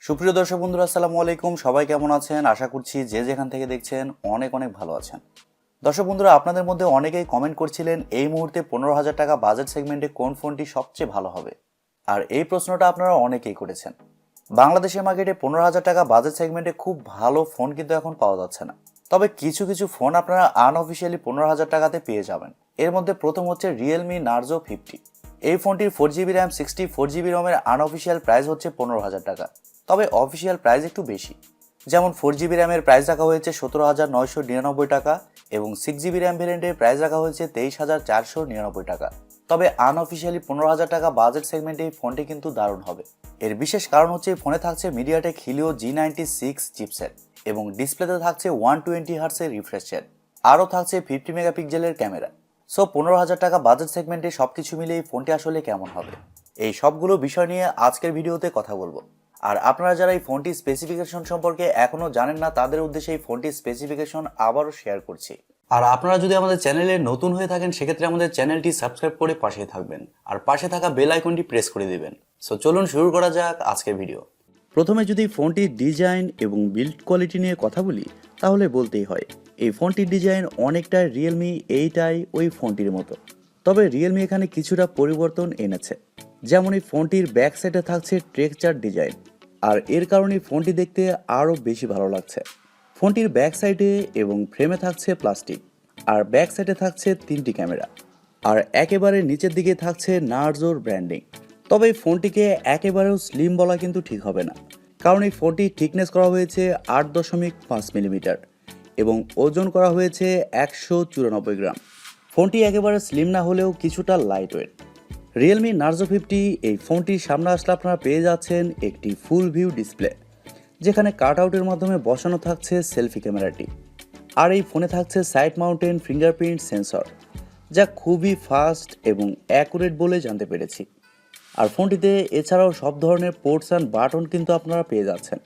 সুপ্রিয় দর্শক বন্ধুরা, আসসালামু আলাইকুম। সবাই কেমন আছেন? আশা করছি যে যেখান থেকে দেখছেন অনেক অনেক ভালো আছেন। দর্শক বন্ধুরা, আপনাদের মধ্যে অনেকেই কমেন্ট করছিলেন এই মুহূর্তে 15,000 টাকা বাজেট সেগমেন্টে কোন ফোনটি সবচেয়ে ভালো হবে। আর এই প্রশ্নটা আপনারা অনেকেই করেছেন। বাংলাদেশের মার্কেটে 15,000 টাকা বাজেট সেগমেন্টে খুব ভালো ফোন কিন্তু এখন পাওয়া যাচ্ছে না। তবে কিছু কিছু ফোন আপনারা আনঅফিসিয়ালি 15,000 টাকাতে পেয়ে যাবেন। এর মধ্যে প্রথম হচ্ছে Realme Narzo 50। এই ফোনটির 4GB RAM 64GB রমের unofficial price হচ্ছে 15,000 টাকা। তবে অফিসিয়াল প্রাইস একটু বেশি। যেমন 4GB র্যামের প্রাইস রাখা হয়েছে 17,999 টাকা এবং 6GB র্যাম ভেরিয়েন্টের প্রাইস রাখা হয়েছে 23,499 টাকা। তবে আনঅফিসিয়ালি 15,000 টাকা বাজেট সেগমেন্টে এই ফোনটি কিন্তু দারুণ হবে। এর বিশেষ কারণ হচ্ছে ফোনে থাকছে Mediatek Helio G96 চিপসেট এবং ডিসপ্লেতে থাকছে 120Hz এর রিফ্রেশ রেট, আরও থাকছে 50 মেগাপিক্সেলের ক্যামেরা। সো 15,000 টাকা বাজেট সেগমেন্টে সবকিছু মিলে এই ফোনটি আসলে কেমন হবে, এই সবগুলো বিষয় নিয়ে আজকের ভিডিওতে কথা বলবো। আর আপনারা যারা এই ফোনটির স্পেসিফিকেশন সম্পর্কে এখনও জানেন না, তাদের উদ্দেশ্যে এই ফোনটির স্পেসিফিকেশন আবারও শেয়ার করছি। আর আপনারা যদি আমাদের চ্যানেলে নতুন হয়ে থাকেন, সেক্ষেত্রে আমাদের চ্যানেলটি সাবস্ক্রাইব করে পাশে থাকবেন আর পাশে থাকা বেল আইকনটি প্রেস করে দিবেন। সো চলুন শুরু করা যাক আজকের ভিডিও। প্রথমে যদি ফোনটির ডিজাইন এবং বিল্ড কোয়ালিটি নিয়ে কথা বলি, তাহলে বলতেই হয় এই ফোনটির ডিজাইন অনেকটা Realme 8i ওই ফোনটির মতো। তবে Realme এখানে কিছুটা পরিবর্তন এনেছে। যেমন এই ফোনটির ব্যাক সাইডে থাকছে টেক্সচার ডিজাইন, আর এর কারণে ফোনটি দেখতে আরও বেশি ভালো লাগছে। ফোনটির ব্যাক সাইডে এবং ফ্রেমে থাকছে প্লাস্টিক, আর ব্যাক সাইডে থাকছে 3টি ক্যামেরা, আর একেবারে নিচের দিকে থাকছে নার্জোর ব্র্যান্ডিং। তবে এই ফোনটিকে একেবারেও স্লিম বলা কিন্তু ঠিক হবে না, কারণ এই ফোনটি থিকনেস করা হয়েছে 8.5 মিলিমিটার এবং ওজন করা হয়েছে 194 গ্রাম। ফোনটি একেবারে স্লিম না হলেও কিছুটা লাইট ওয়েট। Realme Narzo 50 এই ফোনটির সামনে আসলে আপনারা পেয়ে যাচ্ছেন একটি ফুল ভিউ ডিসপ্লে, যেখানে কাটআউটের মাধ্যমে বসানো থাকছে সেলফি ক্যামেরাটি। আর এই ফোনে থাকছে সাইড মাউন্টেন ফিঙ্গারপ্রিন্ট সেন্সর, যা খুবই ফাস্ট এবং অ্যাকুরেট বলে জানতে পেরেছি। আর ফোনটিতে এছাড়াও সব ধরনের পোর্টস অ্যান্ড বাটন কিন্তু আপনারা পেয়ে যাচ্ছেন,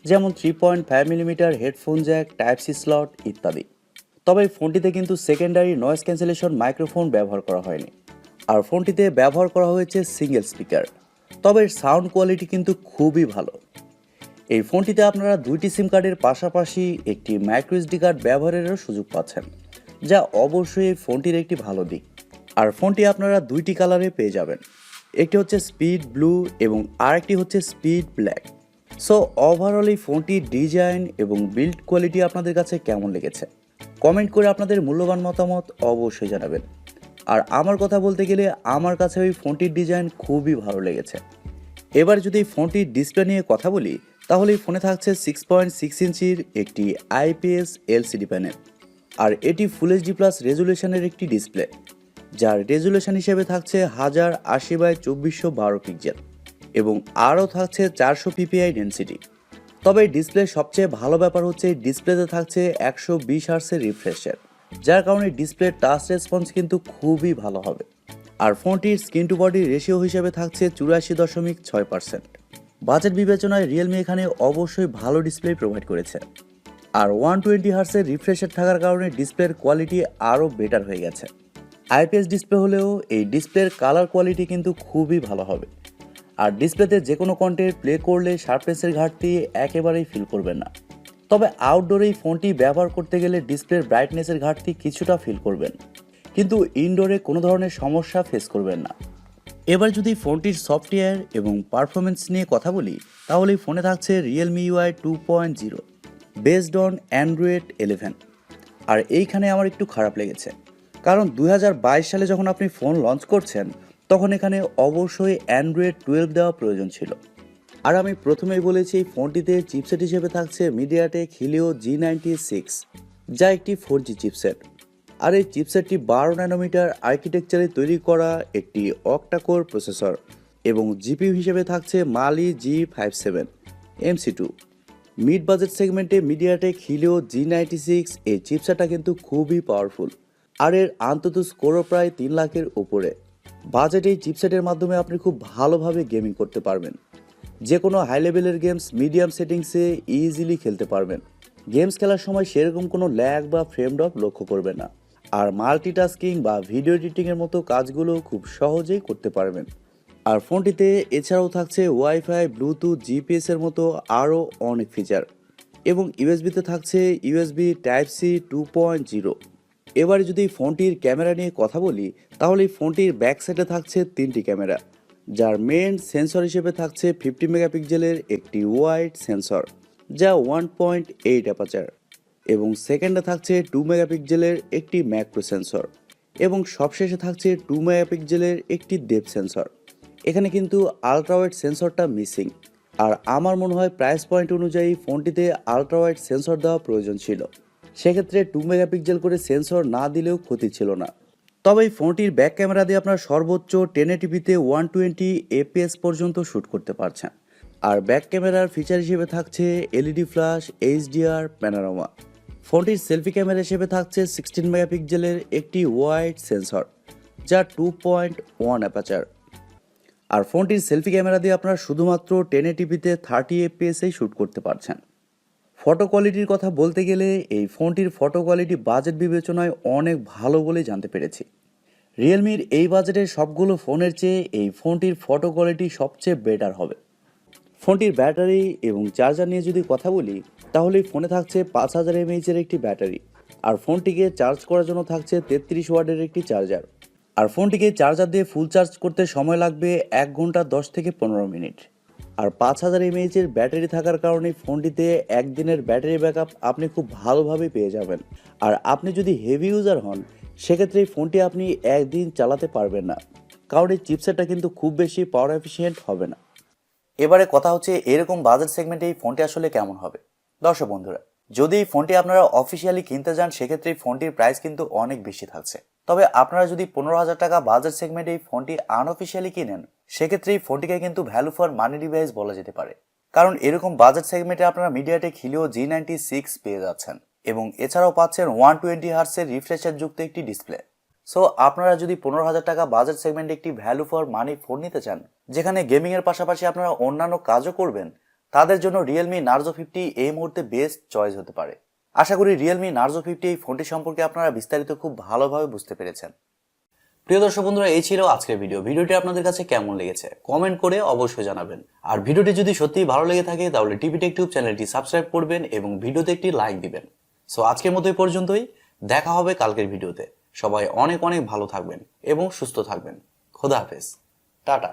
যেমন 3.5 millimetre headphone jack, type C slot ইত্যাদি। তবে এই ফোনটিতে কিন্তু সেকেন্ডারি নয়েজ ক্যান্সেলেশন মাইক্রোফোন ব্যবহার করা হয়নি, আর ফোনটিতে ব্যবহার করা হয়েছে সিঙ্গেল স্পিকার। তবে এর সাউন্ড কোয়ালিটি কিন্তু খুবই ভালো। এই ফোনটিতে আপনারা 2টি সিম কার্ডের পাশাপাশি একটি মাইক্রো এসডি কার্ড ব্যবহারেরও সুযোগ পাচ্ছেন, যা অবশ্যই এই ফোনটির একটি ভালো দিক। আর ফোনটি আপনারা 2টি কালারে পেয়ে যাবেন, একটি হচ্ছে স্পিড ব্লু এবং আরেকটি হচ্ছে স্পিড ব্ল্যাক। সো ওভারঅল এই ফোনটির ডিজাইন এবং বিল্ড কোয়ালিটি আপনাদের কাছে কেমন লেগেছে কমেন্ট করে আপনাদের মূল্যবান মতামত অবশ্যই জানাবেন। আর আমার কথা বলতে গেলে আমার কাছে ওই ফোনটির ডিজাইন খুবই ভালো লেগেছে। এবার যদি এই ফোনটির ডিসপ্লে নিয়ে কথা বলি, তাহলে এই ফোনে থাকছে 6.6 ইঞ্চির একটি IPS LCD প্যানেল, আর এটি ফুল HD প্লাস রেজুলেশনের একটি ডিসপ্লে, যার রেজুলেশন হিসেবে থাকছে 1080x2412 পিক্সেল এবং আরও থাকছে 400 ppi ডেনসিটি। তবে এই ডিসপ্লের সবচেয়ে ভালো ব্যাপার হচ্ছে ডিসপ্লেতে থাকছে 120 Hz এর রিফ্রেশ রেট, যার কারণে ডিসপ্লের টাচ রেসপন্স কিন্তু খুবই ভালো হবে। আর ফোনটির স্ক্রিন টু বডি রেশিও হিসেবে থাকছে 84.6%। বাজেট বিবেচনায় Realme এখানে অবশ্যই ভালো ডিসপ্লে প্রোভাইড করেছে। আর 120 Hz এর রিফ্রেশ রেট থাকার কারণে ডিসপ্লের কোয়ালিটি আরও বেটার হয়ে গেছে। IPS ডিসপ্লে হলেও এই ডিসপ্লের কালার কোয়ালিটি কিন্তু খুবই ভালো হবে। আর ডিসপ্লেতে যে কোনো কন্টেন্ট প্লে করলে শার্পনেসের ঘাটতি একেবারেই ফিল করবেন না। তবে আউটডোরে এই ফোনটি ব্যবহার করতে গেলে ডিসপ্লের ব্রাইটনেসের ঘাটতি কিছুটা ফিল করবেন, কিন্তু ইনডোরে কোনো ধরনের সমস্যা ফেস করবেন না। এবার যদি ফোনটির সফটওয়্যার এবং পারফরমেন্স নিয়ে কথা বলি, তাহলে এই ফোনে থাকছে Realme UI 2.0 based on Android 11। আর এইখানে আমার একটু খারাপ লেগেছে, কারণ 2022 সালে যখন আপনি ফোন লঞ্চ করছেন, তখন এখানে অবশ্যই Android 12 দেওয়া প্রয়োজন ছিল। আর আমি প্রথমেই বলেছি এই ফোনটিতে চিপসেট হিসেবে থাকছে Mediatek Helio G96, যা একটি 4G চিপসেট। আর এই চিপসেটটি 12 ন্যানোমিটার আর্কিটেকচারে তৈরি করা একটি Octa-core প্রসেসর এবং জিপিইউ হিসেবে থাকছে Mali G57 MC2। Mid budget সেগমেন্টে Mediatek Helio G96 এই চিপসেটটা কিন্তু খুবই পাওয়ারফুল, আর এর অন্তত স্কোরও প্রায় 3 লাখের উপরে। বাজেট এই চিপসেটের মাধ্যমে আপনি খুব ভালোভাবে গেমিং করতে পারবেন। যে কোনো হাই লেভেলের গেমস মিডিয়াম সেটিংসে ইজিলি খেলতে পারবেন। গেমস খেলার সময় সেরকম কোনো ল্যাগ বা ফ্রেম ড্রপ লক্ষ্য করবেন না। আর মাল্টিটাস্কিং বা ভিডিও এডিটিংয়ের মতো কাজগুলো খুব সহজেই করতে পারবেন। আর ফোনটিতে এছাড়াও থাকছে ওয়াইফাই, ব্লুটুথ, জিপিএস এর মতো আরও অনেক ফিচার এবং ইউএসবিতে থাকছে ইউএসবি টাইপ সি 2.0। এবারে যদি ফোনটির ক্যামেরা নিয়ে কথা বলি তাহলে এই ফোনটির ব্যাক সাইডে থাকছে 3টি ক্যামেরা, যার মেন সেন্সর হিসেবে থাকছে 50 মেগাপিক্সেলের একটি ওয়াইড সেন্সর যা 1.8 অ্যাপারচার এবং সেকেন্ডে থাকছে 2 মেগাপিক্সেলের একটি ম্যাক্রো সেন্সর এবং সবশেষে থাকছে 2 মেগাপিক্সেলের একটি ডেপথ সেন্সর। এখানে কিন্তু আলট্রাওয়াইড সেন্সরটা মিসিং, আর আমার মনে হয় প্রাইস পয়েন্ট অনুযায়ী ফোনটিতে আলট্রাওয়াইড সেন্সর দেওয়া প্রয়োজন ছিল। সেক্ষেত্রে 2 মেগাপিক্সেল করে সেন্সর না দিলেও ক্ষতি ছিল না। তবে এই ফোনটির ব্যাক ক্যামেরা দিয়ে আপনার সর্বোচ্চ 1080p 120 fps পর্যন্ত শ্যুট করতে পারছেন। আর ব্যাক ক্যামেরার ফিচার হিসেবে থাকছে এলইডি ফ্ল্যাশ, এইচডিআর, প্যানোরামা। ফোনটির সেলফি ক্যামেরা হিসেবে থাকছে 16 মেগাপিক্সেলের একটি ওয়াইড সেন্সর যা 2.1 অ্যাপারচার। আর ফোনটির সেলফি ক্যামেরা দিয়ে আপনারা শুধুমাত্র 1080pতে 30 fps-এই শ্যুট করতে পারছেন। ফটো কোয়ালিটির কথা বলতে গেলে এই ফোনটির ফটো কোয়ালিটি বাজেট বিবেচনায় অনেক ভালো বলেই জানতে পেরেছি। রিয়েলমির এই বাজেটের সবগুলো ফোনের চেয়ে এই ফোনটির ফটো কোয়ালিটি সবচেয়ে বেটার হবে। ফোনটির ব্যাটারি এবং চার্জার নিয়ে যদি কথা বলি তাহলে ফোনে থাকছে 5000 mAh-এর একটি ব্যাটারি, আর ফোনটিকে চার্জ করার জন্য থাকছে 33 ওয়াটের একটি চার্জার। আর ফোনটিকে চার্জার দিয়ে ফুল চার্জ করতে সময় লাগবে 1 ঘন্টা 10 থেকে 15 মিনিট। আর 5000 mAh-এর ব্যাটারি থাকার কারণে ফোনটিতে একদিনের ব্যাটারি ব্যাকআপ আপনি খুব ভালোভাবে পেয়ে যাবেন। আর আপনি যদি হেভি ইউজার হন সেক্ষেত্রে এই ফোনটি আপনি একদিন চালাতে পারবেন না, কারণ এই চিপসেটটা কিন্তু খুব বেশি পাওয়ার এফিশিয়েন্ট হবে না। এবারে কথা হচ্ছে এরকম বাজেট সেগমেন্টে এই ফোনটি আসলে কেমন হবে। দর্শক বন্ধুরা, যদি এই ফোনটি আপনারা অফিসিয়ালি কিনতে যান সেক্ষেত্রে এই ফোনটির প্রাইস কিন্তু অনেক বেশি থাকছে। তবে আপনারা যদি 15,000 টাকা বাজেট সেগমেন্টে এই ফোনটি আনঅফিসিয়ালি কিনেন সেক্ষেত্রে এই ফোনটিকে কিন্তু ভ্যালু ফর মানি ডিভাইস বলা যেতে পারে, কারণ এরকম বাজেট সেগমেন্টে আপনারা মিডিয়াটেক হিলিও G96 পেয়ে যাচ্ছেন এবং এছাড়াও পাচ্ছেন 120 হার্টসের রিফ্রেশার যুক্ত একটি ডিসপ্লে। সো আপনারা যদি 15,000 টাকা বাজেট সেগমেন্টে একটি ভ্যালু ফর মানি ফোন নিতে চান যেখানে গেমিং এর পাশাপাশি আপনারা অন্যান্য কাজও করবেন, তাদের জন্য Realme Narzo 50 এই মুহূর্তে বেস্ট চয়েস হতে পারে। আশা করি Realme Narzo 50 এই ফোনটি সম্পর্কে আপনারা বিস্তারিত খুব ভালোভাবে বুঝতে পেরেছেন। প্রিয় দর্শক বন্ধুরা, এই ছিল আজকের ভিডিওটি আপনাদের কাছে কেমন লেগেছে কমেন্ট করে অবশ্যই জানাবেন। আর ভিডিওটি যদি সত্যিই ভালো লেগে থাকে তাহলে টিভিটেক টিউব চ্যানেলটি সাবস্ক্রাইব করবেন এবং ভিডিওতে একটি লাইক দিবেন। সো আজকের মতো এই পর্যন্তই, দেখা হবে কালকের ভিডিওতে। সবাই অনেক অনেক ভালো থাকবেন এবং সুস্থ থাকবেন। খোদা হাফেজ, টাটা।